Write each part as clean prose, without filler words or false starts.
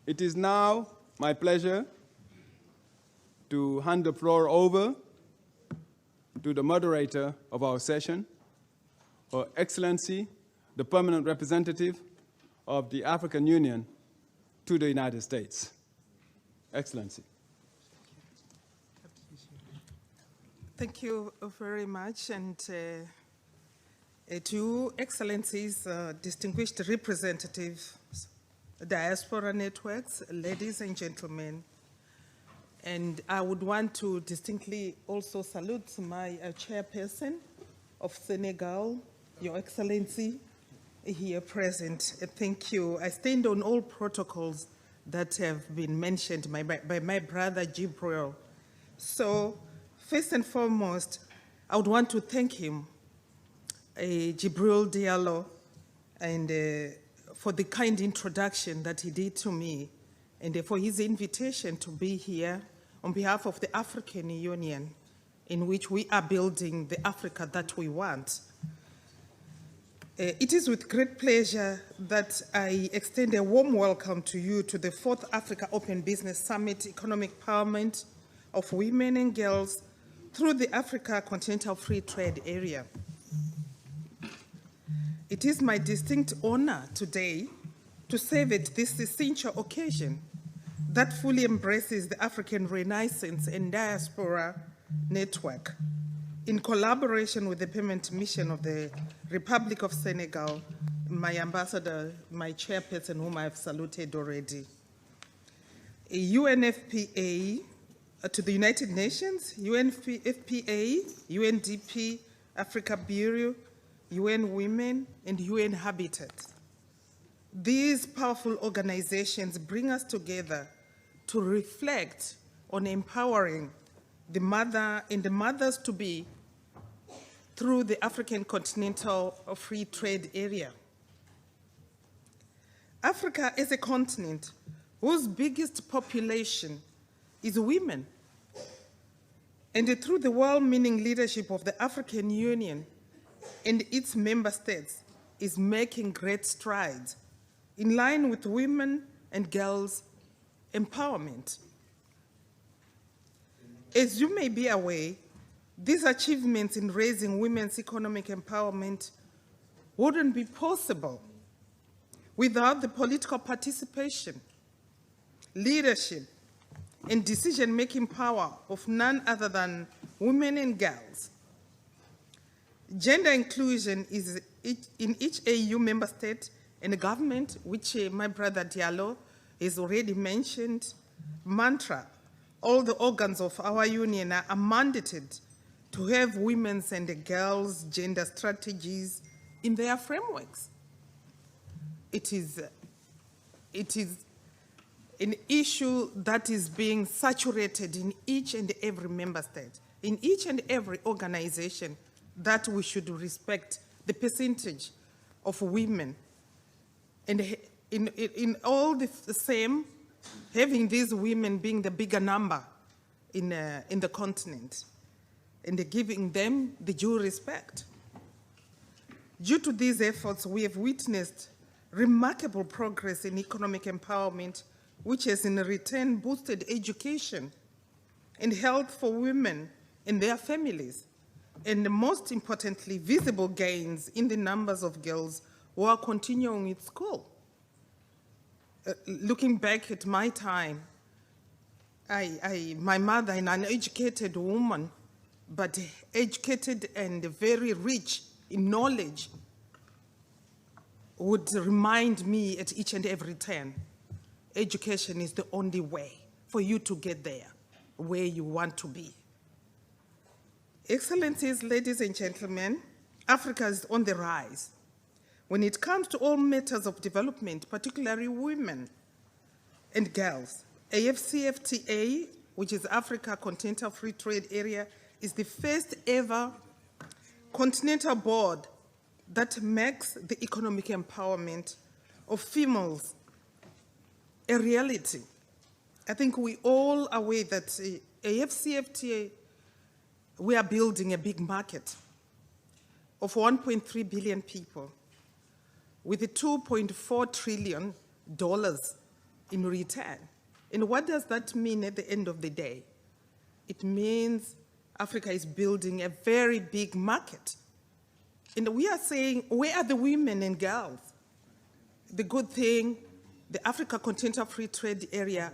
It is now my pleasure to hand the floor over to the moderator of our session, Her Excellency, the Permanent Representative of the African Union to the United States. Excellency. Thank you very much, and to Excellencies, distinguished representatives, diaspora networks, ladies and gentlemen, and I would want to distinctly also salute my chairperson of Senegal, Your Excellency, here present. Thank you. I stand on all protocols that have been mentioned by my brother Jibril. So, first and foremost, I would want to thank him, Jibril Diallo, and for the kind introduction that he did to me, and for his invitation to be here on behalf of the African Union, in which we are building the Africa that we want. It is with great pleasure that I extend a warm welcome to you to the 4th Africa Open Business Summit, Economic Empowerment of Women and Girls through the Africa Continental Free Trade Area. It is my distinct honor today to serve at this essential occasion that fully embraces the African Renaissance and Diaspora Network in collaboration with the Permanent Mission of the Republic of Senegal, my ambassador, my chairperson, whom I have saluted already. UNFPA to the United Nations, UNFPA, UNDP, Africa Bureau, UN Women, and UN Habitat. These powerful organizations bring us together to reflect on empowering the mother and the mothers-to-be through the African Continental Free Trade Area. Africa is a continent whose biggest population is women. And through the well-meaning leadership of the African Union and its member states is making great strides in line with women and girls' empowerment. As you may be aware, these achievements in raising women's economic empowerment wouldn't be possible without the political participation, leadership, and decision-making power of none other than women and girls. Gender inclusion is in each AU member state and the government, which my brother Diallo has already mentioned, mantra. All the organs of our union are mandated to have women's and the girls' gender strategies in their frameworks. It is an issue that is being saturated in each and every member state, in each and every organization, that we should respect the percentage of women. And in all the same, having these women being the bigger number in the continent, and giving them the due respect. Due to these efforts, we have witnessed remarkable progress in economic empowerment, which has in return boosted education and health for women and their families, and most importantly, visible gains in the numbers of girls who are continuing at school. Looking back at my time, my mother, an uneducated woman, but educated and very rich in knowledge, would remind me at each and every turn, education is the only way for you to get there, where you want to be. Excellencies, ladies and gentlemen, Africa is on the rise. When it comes to all matters of development, particularly women and girls, AFCFTA, which is Africa Continental Free Trade Area, is the first ever continental board that makes the economic empowerment of females a reality. I think we all are aware that AFCFTA, we are building a big market of 1.3 billion people with $2.4 trillion in return. And what does that mean at the end of the day? It means Africa is building a very big market. And we are saying, where are the women and girls? The good thing, the Africa Continental Free Trade Area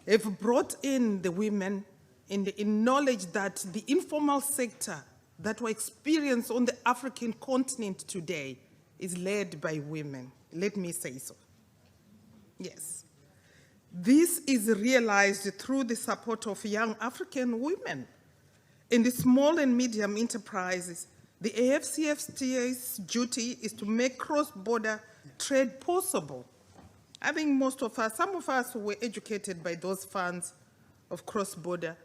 have brought in the women in knowledge that the informal sector that we experience on the African continent today is led by women. Let me say so. Yes. This is realized through the support of young African women. In the small and medium enterprises, the AFCFTA's duty is to make cross-border trade possible. I think most of us, some of us were educated by those funds of cross-border,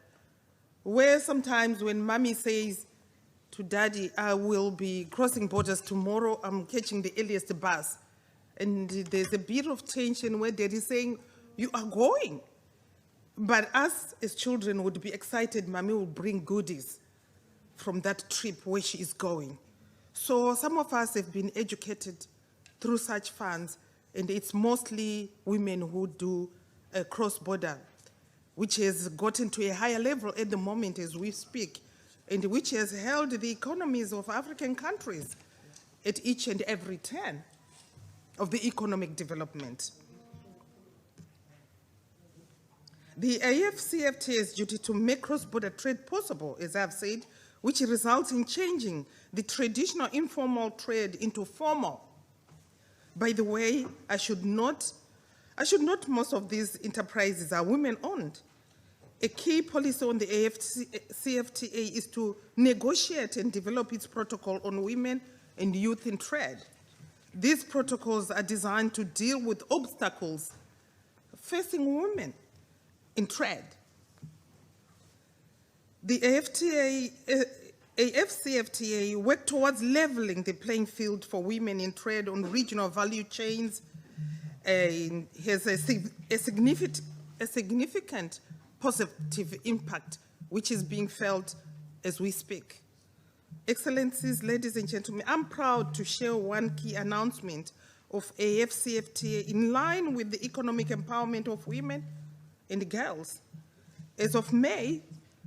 where sometimes when mommy says to daddy, I will be crossing borders tomorrow, I'm catching the earliest bus, and there's a bit of tension where daddy is saying, you are going. But us as children would be excited, mommy will bring goodies from that trip where she is going. So some of us have been educated through such funds, and it's mostly women who do cross-border, which has gotten to a higher level at the moment as we speak, and which has held the economies of African countries at each and every turn of the economic development. The AFCFTA's duty to make cross-border trade possible, as I've said, which results in changing the traditional informal trade into formal. By the way, I should note most of these enterprises are women-owned. A key policy on the AFCFTA is to negotiate and develop its protocol on women and youth in trade. These protocols are designed to deal with obstacles facing women in trade. The AFCFTA worked towards leveling the playing field for women in trade on regional value chains and has a significant positive impact which is being felt as we speak. Excellencies, ladies and gentlemen, I'm proud to share one key announcement of AFCFTA in line with the economic empowerment of women and girls. As of May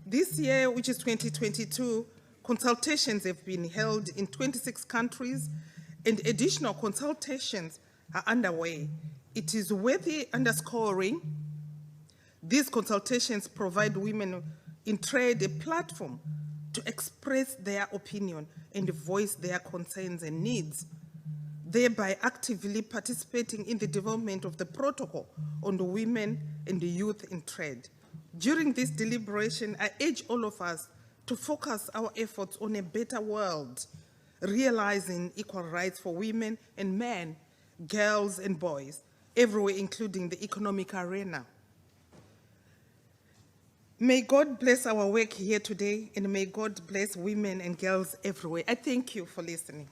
this year, which is 2022, consultations have been held in 26 countries and additional consultations are underway. It is worthy underscoring these consultations provide women in trade a platform to express their opinion and voice their concerns and needs, thereby actively participating in the development of the protocol on the women and the youth in trade. During this deliberation, I urge all of us to focus our efforts on a better world, realizing equal rights for women and men, girls and boys, everywhere, including the economic arena. May God bless our work here today, and may God bless women and girls everywhere. I thank you for listening.